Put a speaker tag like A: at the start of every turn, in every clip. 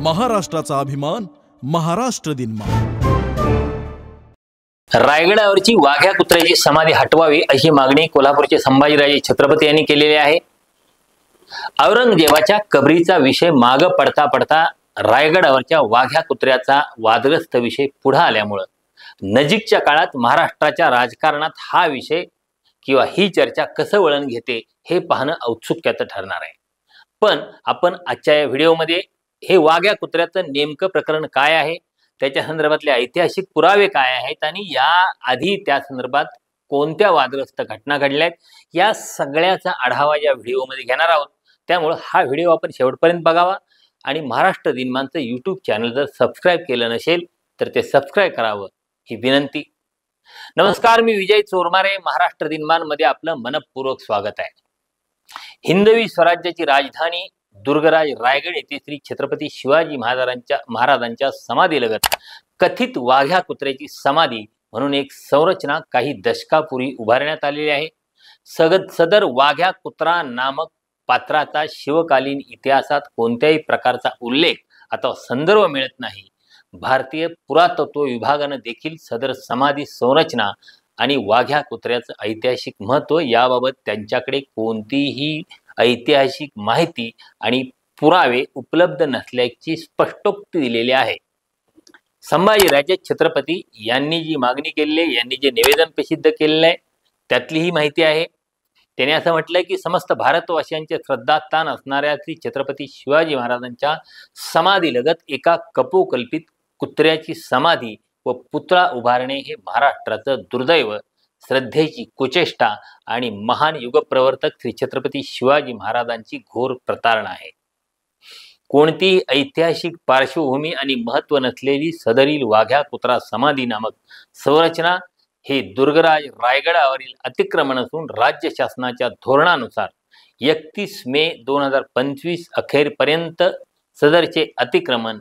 A: महाराष्ट्राचा अभिमान महाराष्ट्र दिनमा।
B: रायगडावरची वाघ्या कुत्र्याची समाधी हटवावी अशी मागणी कोल्हापूरचे संभाजीराजे छत्रपती यांनी केलेली आहे। औरंगजेबाच्या कबरीचा विषय माग पडता पडता रायगडावरच्या वाघ्या कुत्र्याचा वादग्रस्त विषय पुढे आल्यामुळे नजीकच्या काळात महाराष्ट्राच्या राजकारणात हा विषय किंवा ही चर्चा कसं वळण घेते हे पाहणं औत्सुक्याचं ठरणार आहे। पण आपण आजच्या या व्हिडिओमध्ये हे वाघ्या कुत्र्याचं नेमकं प्रकरण काय आहे, त्याच्या संदर्भातले ऐतिहासिक पुरावे काय आहेत आणि या आधी त्या संदर्भात कोणत्या वादग्रस्त घटना घडल्यात या सगळ्याचा आढावा या व्हिडिओमध्ये घेणार आहोत। त्यामुळे हा व्हिडिओ आपण शेवटपर्यंत बघावा आणि महाराष्ट्र दिनमानचं यूट्यूब चॅनल जर सबस्क्राईब केलं नसेल तर ते सबस्क्राईब करावं ही विनंती। नमस्कार, मी विजय चोरमारे, महाराष्ट्र दिनमान मध्ये आपलं मनपूर्वक स्वागत आहे। हिंदवी स्वराज्याची राजधानी दुर्गराज रायगड येथे श्री छत्रपती शिवाजी महाराजांच्या समाधीलगत कथित वाघ्या कुत्र्याची समाधी म्हणून एक संरचना काही दशकापूर्वी उभारण्यात आलेली आहे। सदर वाघ्या कुत्रा नामक पात्राचा शिवकालीन इतिहासात कोणत्याही प्रकारचा उल्लेख अथवा संदर्भ मिळत नाही। भारतीय पुरातत्व विभागाने देखील सदर समाधी संरचना आणि वाघ्या कुत्र्याचं ऐतिहासिक महत्त्व याबाबत त्यांच्याकडे कोणतीही ऐतिहासिक माहिती आणि पुरावे उपलब्ध नसल्याची स्पष्टोक्ती दिलेली आहे। संभाजीराजे छत्रपती यांनी जी मागणी केलेली आहे, यांनी जे निवेदन प्रसिद्ध केलेलं आहे त्यातली ही माहिती आहे। त्याने असं म्हटलंय की समस्त भारतवासियांचे श्रद्धास्थान असणाऱ्या श्री छत्रपती शिवाजी महाराजांच्या समाधीलगत एका कपोकल्पित कुत्र्याची समाधी व पुतळा उभारणे हे महाराष्ट्राचं दुर्दैव, श्रद्धेची कुचेष्टा आणि महान युगप्रवर्तक श्री छत्रपती शिवाजी महाराजांची घोर प्रतारणा आहे। कोणतीही ऐतिहासिक पार्श्वभूमी आणि महत्त्व नसलेली सदरील वाघ्या कुत्रा समाधी नामक संरचना हे दुर्गराज रायगडावरील अतिक्रमण असून राज्य शासनाच्या धोरणानुसार 31 मे 2025 अखेरपर्यंत सदरचे अतिक्रमण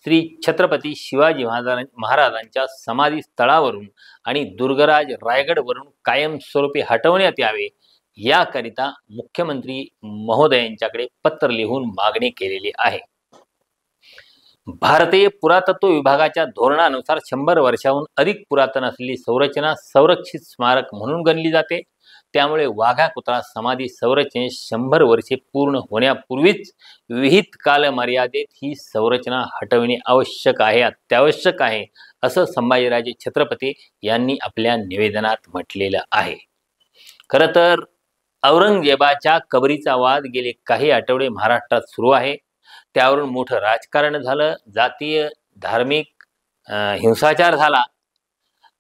B: श्री छत्रपती शिवाजी महाराजांच्या समाधी स्थळावरून आणि दुर्गराज रायगडवरून कायमस्वरूपी हटवण्यात यावे याकरिता मुख्यमंत्री महोदयांच्याकडे पत्र लिहून मागणी केलेली आहे। भारतीय पुरातत्व विभागाच्या धोरणानुसार 100 वर्षाहून अधिक पुरातन असलेली संरचना संरक्षित स्मारक म्हणून गणली जाते। त्यामुळे वाघा कुत्रा समाधी संरचनेस 100 वर्षे पूर्ण होण्यापूर्वीच विहित कालमर्यादेत ही संरचना हटविणे आवश्यक आहे, अत्यावश्यक आहे असं संभाजीराजे छत्रपती यांनी आपल्या निवेदनात म्हटलेलं आहे। खरं तर औरंगजेबाच्या कबरीचा वाद गेले काही आठवडे महाराष्ट्रात सुरू आहे। त्यावरून मोठं राजकारण झालं, जातीय धार्मिक हिंसाचार झाला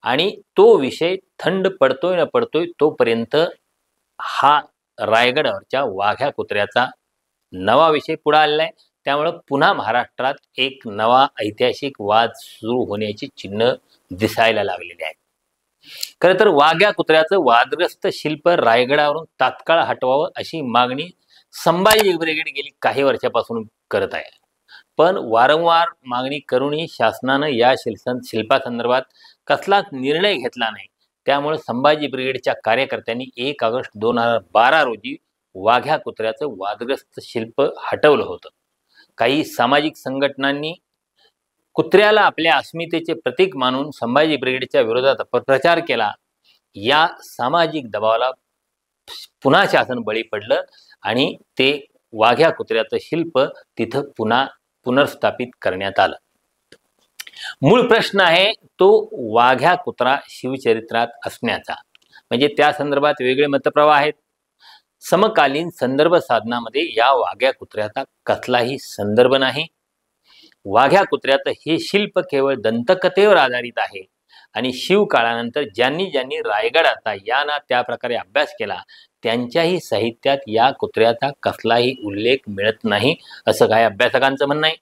B: आणि तो विषय थंड पडतोय न पडतोय तोपर्यंत हा रायगडावरच्या वाघ्या कुत्र्याचा नवा विषय पुढे आलेला आहे। त्यामुळे पुन्हा महाराष्ट्रात एक नवा ऐतिहासिक वाद सुरू होण्याची चिन्ह दिसायला लागलेली आहे। खरं तर वाघ्या कुत्र्याचं वादग्रस्त शिल्प रायगडावरून तात्काळ हटवावं अशी मागणी संभाजी ब्रिगेड गेली काही वर्षापासून करत आहे। पण वारंवार मागणी करूनही शासनानं या शिल्पासंदर्भात कसलाच निर्णय घेतला नाही। त्यामुळे संभाजी ब्रिगेडच्या कार्यकर्त्यांनी 1 ऑगस्ट 2012 रोजी वाघ्या कुत्र्याचं वादग्रस्त शिल्प हटवलं होतं। काही सामाजिक संघटनांनी कुत्र्याला आपल्या अस्मितेचे प्रतीक मानून संभाजी ब्रिगेडच्या विरोधात अपप्रचार केला। या सामाजिक दबावाला पुन्हा शासन बळी पडलं आणि ते वाघ्या कुत्र्याचं शिल्प तिथं पुन्हा पुनर्स्थापित करण्यात आलं। मूळ प्रश्न आहे तो वाघ्या कुत्रा शिवचरित्रात असण्याचा, म्हणजे त्या संदर्भात वेगळे मतप्रवाह आहेत। समकालीन संदर्भ साधनामध्ये या वाघ्या कुत्र्याचा कसलाही संदर्भ नाही। वाघ्या कुत्र्याचं हे शिल्प केवळ दंतकथेवर आधारित आहे आणि शिवकाळानंतर ज्यांनी रायगडाचा या ना त्या प्रकारे अभ्यास केला त्यांच्याही साहित्यात या कुत्र्याचा कसलाही उल्लेख मिळत नाही असं काही अभ्यासकांचं म्हणणं आहे।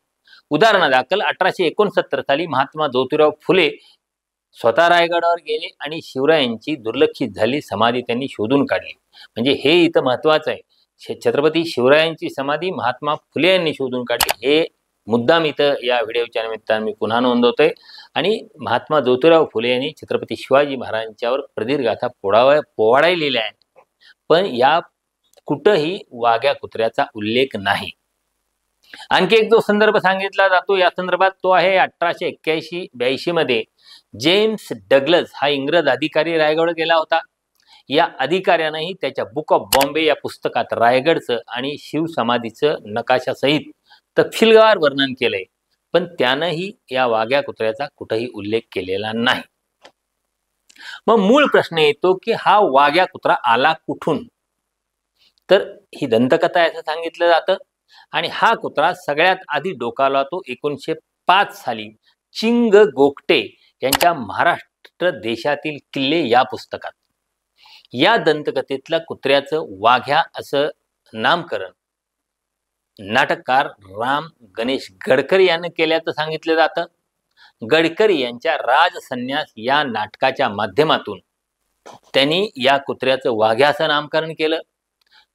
B: उदाहरणादाखल 1869 साली महात्मा ज्योतिराव फुले स्वतः रायगडावर गेले आणि शिवरायांची दुर्लक्षित झाली समाधी त्यांनी शोधून काढली। म्हणजे हे इथं महत्त्वाचं आहे, छत्रपती शिवरायांची समाधी महात्मा फुले यांनी शोधून काढली हे मुद्दाम इथं या व्हिडिओच्या निमित्तानं मी पुन्हा नोंदवतोय। आणि महात्मा ज्योतिराव फुले यांनी छत्रपती शिवाजी महाराजांच्यावर प्रदीर्घाथा पोवाडाही लिहिला आहे, पण या कुठंही वाघ्या कुत्र्याचा उल्लेख नाही। आणखी एक जो संदर्भ सांगितला जातो या संदर्भात तो आहे 1881-82 मध्ये जेम्स डग्लस हा इंग्रज अधिकारी रायगड गेला होता. या अधिकाऱ्यानंही त्याच्या बुक ऑफ बॉम्बे या पुस्तकात रायगडचं आणि शिवसमाधीचं नकाशासहित तपशीलवार वर्णन केलंय, पण त्यानंही या वाघ्या कुत्र्याचा कुठेही उल्लेख केलेला नाही. मग मूळ प्रश्न येतो की हा वाघ्या कुत्रा आला कुठून? तर ही दंतकथा आहे असं सांगितलं जातं. आणि हा कुत्रा सगळ्यात आधी डोकावला तो 1905 साली चिंग गोगटे यांच्या महाराष्ट्र देशातील किल्ले या पुस्तकात. या दंतकथेतल्या कुत्र्याचं वाघ्या असं नामकरण नाटककार राम गणेश गडकरी यांनी केल्याचं सांगितलं जातं. गडकरी यांच्या राजसन्यास या नाटकाच्या माध्यमातून त्यांनी या कुत्र्याचं वाघ्या असं नामकरण केलं.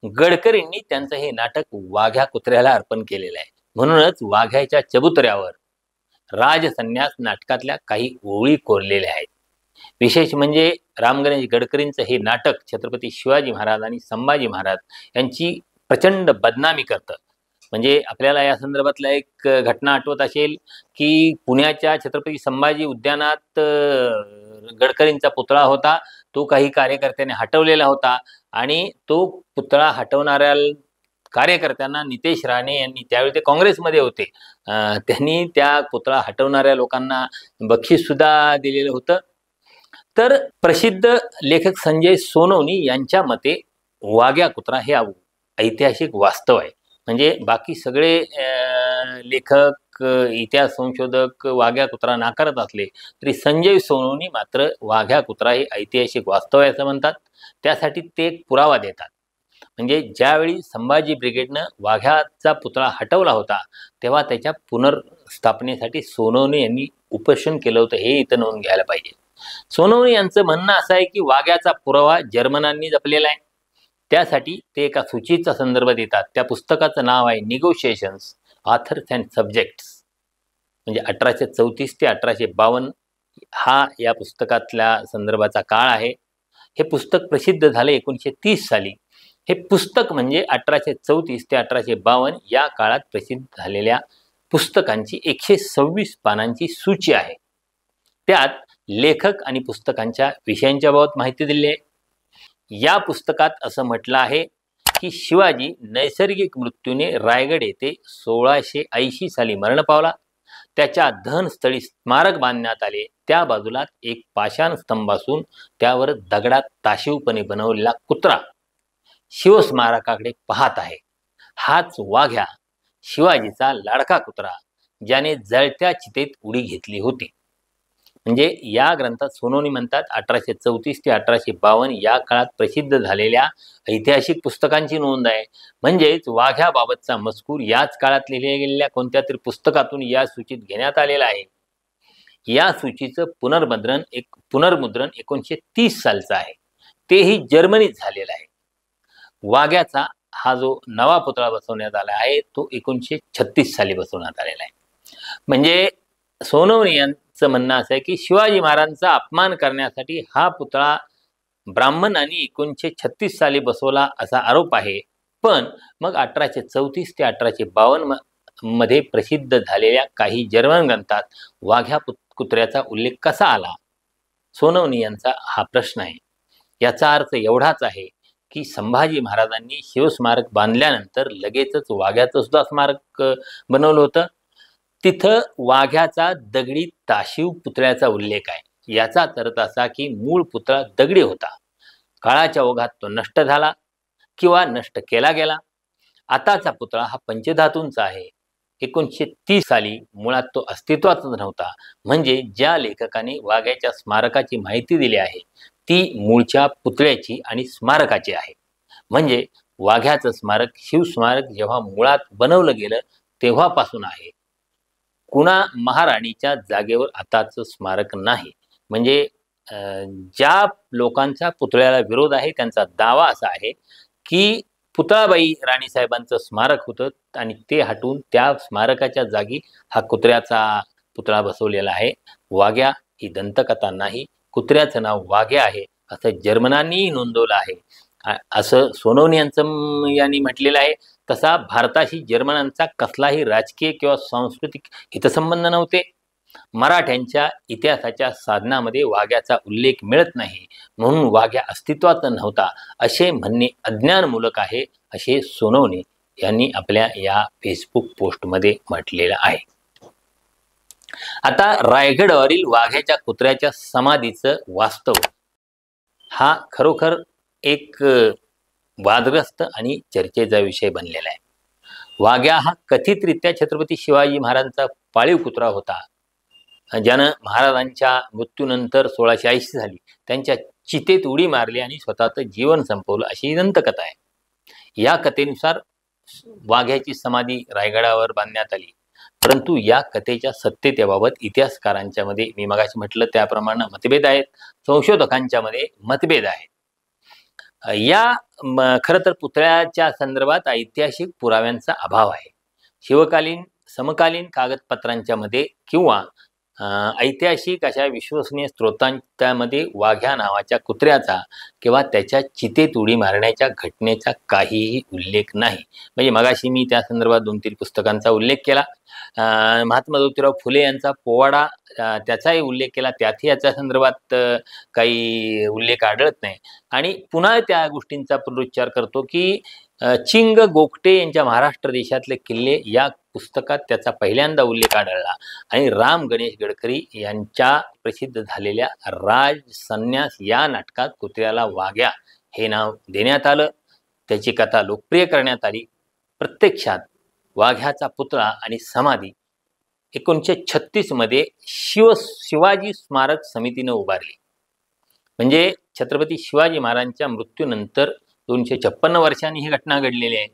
B: गडकरींनी त्यांचं हे नाटक वाघ्या कुत्र्याला अर्पण केलेलं आहे. म्हणूनच वाघ्याच्या चबुतऱ्यावर राजसन्यास नाटकातल्या काही ओळी कोरलेल्या आहेत. विशेष म्हणजे राम गणेश गडकरींचं हे नाटक छत्रपती शिवाजी महाराज आणि संभाजी महाराज यांची प्रचंड बदनामी करतं. म्हणजे आपल्याला या संदर्भातला एक घटना आठवत असेल की पुण्याच्या छत्रपती संभाजी उद्यानात गडकरींचा पुतळा होता. तो काही कार्यकर्त्यांनी हटवलेला होता आणि तो पुतळा हटवणाऱ्या कार्यकर्त्यांना नितेश राणे यांनी, त्यावेळी ते काँग्रेसमध्ये होते, त्यांनी त्या पुतळा हटवणाऱ्या लोकांना बक्षीस सुद्धा दिलेलं होतं. तर प्रसिद्ध लेखक संजय सोनवणी यांच्या मते वाघ्या कुत्रा हे ऐतिहासिक वास्तव आहे. म्हणजे बाकी सगळे लेखक, इतिहास संशोधक वाघ्या कुत्रा नाकारत असले तरी संजय सोनवणी मात्र वाघ्या कुत्रा हे ऐतिहासिक वास्तव आहे असं म्हणतात. त्यासाठी ते एक पुरावा देतात. म्हणजे ज्यावेळी संभाजी ब्रिगेडनं वाघ्याचा पुतळा हटवला होता तेव्हा त्याच्या पुनर्स्थापनेसाठी सोनवणे यांनी उपोषण केलं होतं, हे इथं नोंद घ्यायला पाहिजे. सोनवणे यांचं म्हणणं असं आहे की वाघ्याचा पुरावा जर्मनांनी जपलेला आहे. त्यासाठी ते एका सूचीचा संदर्भ देतात. त्या पुस्तकाचं नाव आहे निगोशिएशन्स, ऑथर्स अँड सब्जेक्ट्स. म्हणजे 1834 ते 1852 हा या पुस्तकातल्या संदर्भाचा काळ आहे. हे पुस्तक प्रसिद्ध झाले 1930 साली. हे पुस्तक म्हणजे 1834 ते 1852 या काळात प्रसिद्ध झालेल्या पुस्तकांची 126 पानांची सूची आहे. त्यात लेखक आणि पुस्तकांच्या विषयांच्या बाबत माहिती दिली आहे. या पुस्तकात असं म्हटलं आहे की शिवाजी नैसर्गिक मृत्यूने रायगड येथे 1680 साली मरण पावला. त्याच्या दहनस्थळी स्मारक बांधण्यात आले. त्या बाजूला एक पाषाण स्तंभ असून त्यावर दगडात ताशीवपणे बनवलेला कुत्रा शिवस्मारकाकडे पाहत आहे. हाच वाघ्या, शिवाजीचा लाडका कुत्रा, ज्याने जळत्या चितेत उडी घेतली होती. म्हणजे या ग्रंथात सोनवणी म्हणतात 1834 ते 1852 या काळात प्रसिद्ध झालेल्या ऐतिहासिक पुस्तकांची नोंद आहे. म्हणजेच वाघ्याबाबतचा मजकूर याच काळात लिहिल्या गेलेल्या कोणत्या तरी पुस्तकातून या सूचीत घेण्यात आलेला आहे. या सूचीचं पुनर्मुद्रण 1930 सालचं आहे. तेही जर्मनीत झालेलं आहे. वाघ्याचा हा जो नवा पुतळा बसवण्यात आला आहे तो 1936 साली बसवण्यात आलेला आहे. म्हणजे सोनवणे यांचं म्हणणं असं आहे की शिवाजी महाराजांचा अपमान करण्यासाठी हा पुतळा ब्राह्मणांनी 1936 साली बसवला असा आरोप आहे. पण मग 1834 ते 1852 मध्ये प्रसिद्ध झालेल्या काही जर्मन ग्रंथात वाघ्या कुत्र्याचा उल्लेख कसा आला? सोनवणे यांचा हा प्रश्न आहे. याचा अर्थ एवढाच आहे की संभाजी महाराजांनी शिवस्मारक बांधल्यानंतर लगेचच वाघ्याचं सुद्धा स्मारक बनवलं होतं. तिथं वाघ्याचा दगडी ताशीव पुतळ्याचा उल्लेख आहे. याचा अर्थ असा की मूळ पुतळा दगडी होता. काळाच्या ओघात तो नष्ट झाला किंवा नष्ट केला गेला. आताचा पुतळा हा पंचधातूंचा आहे. 1930 साली मुळात तो अस्तित्वातच नव्हता. म्हणजे ज्या लेखकाने वाघ्याच्या स्मारकाची माहिती दिली आहे ती मूळच्या पुतळ्याची आणि स्मारकाची आहे. म्हणजे वाघ्याचं स्मारक, शिवस्मारक जेव्हा मुळात बनवलं गेलं तेव्हापासून आहे. कुणा महाराणीच्या जागेवर आताचं स्मारक नाही. म्हणजे ज्या लोकांचा पुतळ्याला विरोध आहे त्यांचा दावा असा आहे की पुतळाबाई राणीसाहेबांचं स्मारक होतं आणि ते हटवून त्या स्मारकाच्या जागी हा कुत्र्याचा पुतळा बसवलेला आहे. वाघ्या ही दंतकथा नाही, कुत्र्याचं नाव वाघ्या आहे असं जर्मनांनीही नोंदवलं आहे असं सोनवणे यांनी म्हटलेलं आहे. तसा भारताशी जर्मनांचा कसलाही राजकीय किंवा सांस्कृतिक हितसंबंध नव्हते. मराठ्यांच्या इतिहासाच्या साधनामध्ये वाघ्याचा उल्लेख मिळत नाही, म्हणून वाघ्या अस्तित्वात नव्हता असे म्हणणे अज्ञानमूलक आहे, असे सोनवणे यांनी आपल्या या फेसबुक पोस्टमध्ये म्हटलेलं आहे. आता रायगडावरील वाघ्याच्या कुत्र्याच्या समाधीचं वास्तव हा खरोखर एक वादग्रस्त आणि चर्चेचा विषय बनलेला आहे. वाघ्या हा कथितरित्या छत्रपती शिवाजी महाराजांचा पाळीव कुत्रा होता, ज्यानं महाराजांच्या मृत्यूनंतर 1680 झाली त्यांच्या चितेत उडी मारली आणि स्वतःचं जीवन संपवलं, अशी दंतकथा आहे. या कथेनुसार वाघ्याची समाधी रायगडावर बांधण्यात आली, परंतु या कथेच्या सत्यतेबाबत इतिहासकारांच्या मध्ये मी मगाशी म्हटलं त्याप्रमाणे मतभेद आहेत, संशोधकांच्या मध्ये मतभेद आहेत. खरं तर पुतळ्याच्या संदर्भात ऐतिहासिक पुराव्यांचा अभाव आहे. समकालीन कागदपत्रांच्या मध्ये किंवा ऐतिहासिक अशा विश्वसनीय स्रोतांच्यामध्ये वाघ्या नावाच्या कुत्र्याचा किंवा त्याच्या चितेत उडी मारण्याच्या घटनेचा काहीही उल्लेख नाही. म्हणजे मगाशी मी त्या संदर्भात 2-3 पुस्तकांचा उल्लेख केला. महात्मा ज्योतिराव फुले यांचा पोवाडा त्याचाही उल्लेख केला, त्यातही याच्या संदर्भात काही उल्लेख आढळत नाही. आणि पुन्हा त्या गोष्टींचा पुनरुच्चार करतो की चिंग गोगटे यांच्या महाराष्ट्र देशातले किल्ले या पुस्तकात त्याचा पहिल्यांदा उल्लेख आढळला आणि राम गणेश गडकरी यांच्या प्रसिद्ध झालेल्या राज संन्यास या नाटकात कुत्र्याला वाघ्या हे नाव देण्यात आलं, त्याची कथा लोकप्रिय करण्यात आली. प्रत्यक्षात वाघ्याचा पुतळा आणि समाधी 1936 मध्ये शिवाजी स्मारक समितीनं उभारली. म्हणजे छत्रपती शिवाजी महाराजांच्या मृत्यूनंतर 256 वर्षांनी ही घटना घडलेली आहे.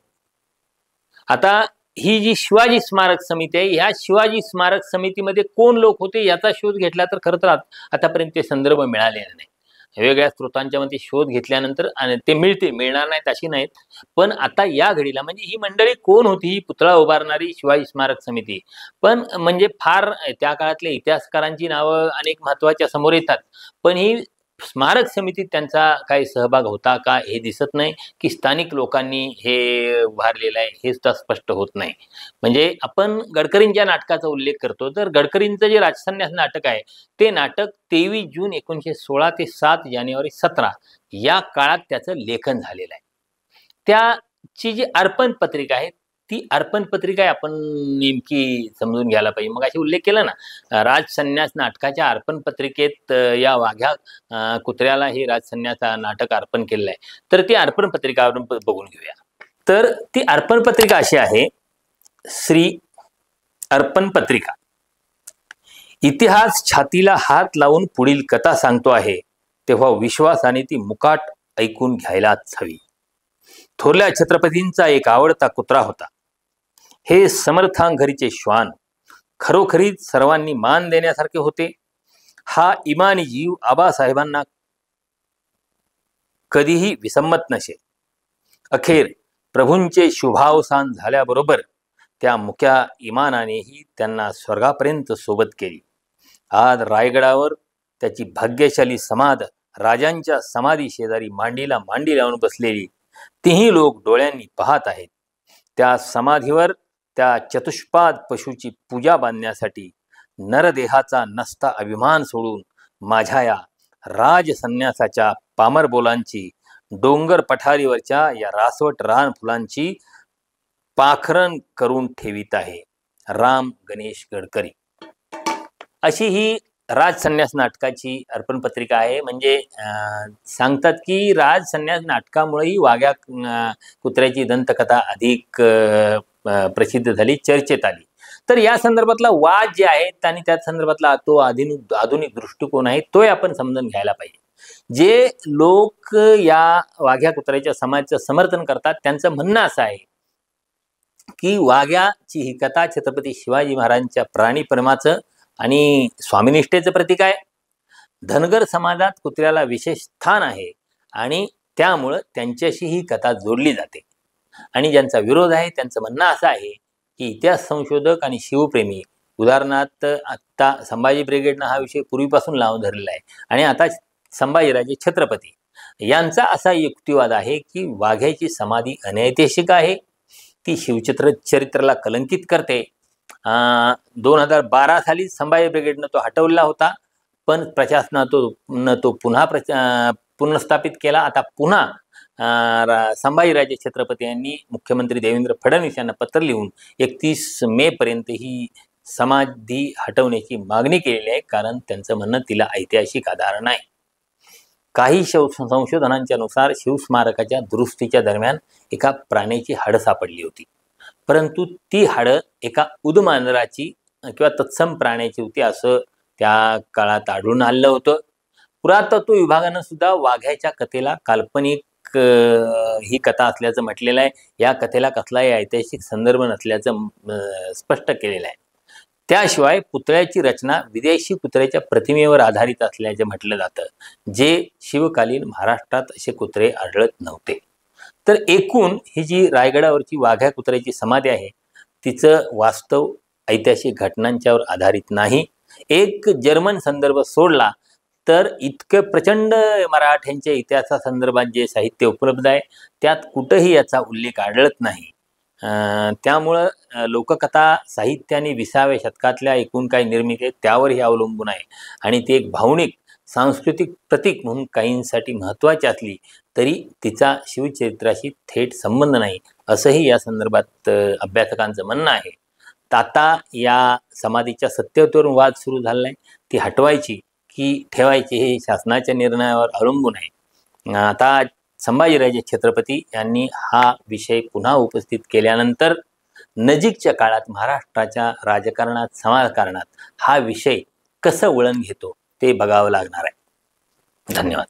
B: आता ही जी शिवाजी स्मारक समिती आहे, ह्या शिवाजी स्मारक समितीमध्ये कोण लोक होते याचा शोध घेतला तर खरं तर आतापर्यंत ते संदर्भ मिळालेले नाही. वेगवेगळ्या स्रोतांच्या मध्ये शोध घेतल्यानंतर ते मिळणार नाहीत अशी नाहीत, पण आता या घडीला म्हणजे ही मंडळी कोण होती, ही पुतळा उभारणारी शिवाजी स्मारक समिती. पण म्हणजे फार त्या काळातल्या इतिहासकारांची नावं अनेक महत्वाच्या समोर येतात, पण ही स्मारक समितीत त्यांचा काही सहभाग होता का हे दिसत नाही, की स्थानिक लोकांनी हे उभारलेलं आहे हे सुद्धा स्पष्ट होत नाही. म्हणजे आपण गडकरींच्या नाटकाचा उल्लेख करतो, तर गडकरींचं जे राजसन्यास नाटक आहे ते नाटक 23 जून 1916 ते 7 जानेवारी 17 या काळात त्याचं लेखन झालेलं आहे. त्याची जी अर्पण पत्रिका आहे ती अर्पण पत्रिका आपण नेमकी समजून घ्यायला पाहिजे. मग अशी उल्लेख केला ना, राजसन्यास नाटकाच्या अर्पण पत्रिकेत या वाघ्या कुत्र्याला हे राजसन्यास नाटक अर्पण केलेलं आहे. तर ती अर्पण पत्रिका आपण बघून घेऊया. तर ती अर्पण पत्रिका अशी आहे, श्री अर्पण पत्रिका. इतिहास छातीला हात लावून पुढील कथा सांगतो आहे, तेव्हा विश्वासाने ती मुकाट ऐकून घ्यायलाच हवी. थोरल्या छत्रपतींचा एक आवडता कुत्रा होता. हे समर्थांघरीचे श्वान खरोखरीच सर्वांनी मान देण्यासारखे होते. हा इमानी जीव आबासाहेबांना कधीही विसंमत नसे. अखेर प्रभूंचे शुभावसान झाल्याबरोबर त्या मुक्या इमानानेही त्यांना स्वर्गापर्यंत सोबत केली. आज रायगडावर त्याची भाग्यशाली समाध राजांच्या समाधी शेजारी मांडीला मांडी लावून बसलेली तीही लोक डोळ्यांनी पाहत आहेत. त्या समाधीवर त्या चतुष्पाद पशुची पूजा बांधण्यासाठी नरदेहाचा नसता अभिमान सोडून माझ्या या राजसन्यासाच्या पामर बोलांची, डोंगर पठारीवरच्या या रासवट रान फुलांची पाखरण करून ठेवीत आहे राम गणेश गडकरी. अशी ही राजसन्यास नाटकाची अर्पण पत्रिका आहे. म्हणजे सांगतात की राजसन्यास नाटकामुळेही वाघ्या कुत्र्याची दंतकथा अधिक प्रसिद्ध झाली, चर्चेत आली. तर या संदर्भातला वाद जे आहेत आणि त्या संदर्भातला तो आधुनिक दृष्टिकोन आहे तो आपण समजून घ्यायला पाहिजे. जे लोक या वाघ्या कुत्र्याच्या समाजाचं समर्थन करतात त्यांचं म्हणणं असं आहे की वाघ्याची ही कथा छत्रपती शिवाजी महाराजांच्या प्राणीप्रेमाचं आणि स्वामिनिष्ठेचं प्रतीक आहे. धनगर समाजात कुत्र्याला विशेष स्थान आहे आणि त्यामुळं त्यांच्याशी ही कथा जोडली जाते. आणि ज्यांचा विरोध आहे त्यांचं म्हणणं असं आहे की इतिहास संशोधक आणि शिवप्रेमी, उदाहरणार्थ आत्ता संभाजी ब्रिगेडनं हा विषय पूर्वीपासून लावून धरलेला आहे आणि आता संभाजीराजे छत्रपती यांचा असा युक्तिवाद आहे की वाघ्याची समाधी अनैतिहासिक आहे. ती चरित्राला कलंकित करते. 2012 साली संभाजी ब्रिगेडनं तो हटवला होता, पण प्रशासनानं तो पुन्हा पुनर्स्थापित केला. आता पुन्हा संभाजीराजे छत्रपती यांनी मुख्यमंत्री देवेंद्र फडणवीस यांना पत्र लिहून 31 मे पर्यंत ही समाधी हटवण्याची मागणी केलेली आहे, कारण त्यांचं म्हणणं तिला ऐतिहासिक आधार नाही. काही संशोधनांच्या नुसार शिवस्मारकाच्या दुरुस्तीच्या दरम्यान एका प्राण्याची हाडं सापडली होती, परंतु ती हाडं एका उदमांजराची किंवा तत्सम प्राण्याची होती असं त्या काळात आढळून आलं होतं. पुरातत्व विभागानं सुद्धा वाघ्याच्या कथेला काल्पनिक ही कथा असल्याचं म्हटलेलं आहे. या कथेला कसलाही ऐतिहासिक संदर्भ नसल्याचं स्पष्ट केलेलं आहे. त्याशिवाय पुतळ्याची रचना विदेशी कुत्र्याच्या प्रतिमेवर आधारित असल्याचे म्हटलं जातं, जे शिवकालीन महाराष्ट्रात असे कुत्रे आढळत नव्हते. तर एकूण ही जी रायगडावरची वाघ्या कुत्र्याची समाधी आहे तिचं वास्तव ऐतिहासिक घटनांच्यावर आधारित नाही. एक जर्मन संदर्भ सोडला तर इतकं प्रचंड मराठ्यांच्या इतिहासासंदर्भात जे साहित्य उपलब्ध आहे त्यात कुठंही याचा उल्लेख आढळत नाही. त्यामुळं लोककथा साहित्याने 20व्या शतकातल्या एकूण काही निर्मिती आहेत त्यावरही अवलंबून आहे आणि ती एक भावनिक सांस्कृतिक प्रतीक म्हणून काहींसाठी महत्त्वाची असली तरी तिचा शिवचरित्राशी थेट संबंध नाही असंही या संदर्भात अभ्यासकांचं म्हणणं आहे. तर आता या समाधीच्या सत्यतेवरून वाद सुरू झाला आहे. ती हटवायची की ठेवायची हे शासनाच्या निर्णयावर अवलंबून आहे. आता संभाजीराजे छत्रपती यांनी हा विषय पुन्हा उपस्थित केल्यानंतर नजीकच्या काळात महाराष्ट्राच्या राजकारणात समाजकारणात हा विषय कसं वळण घेतो ते बघावं लागणार आहे. धन्यवाद.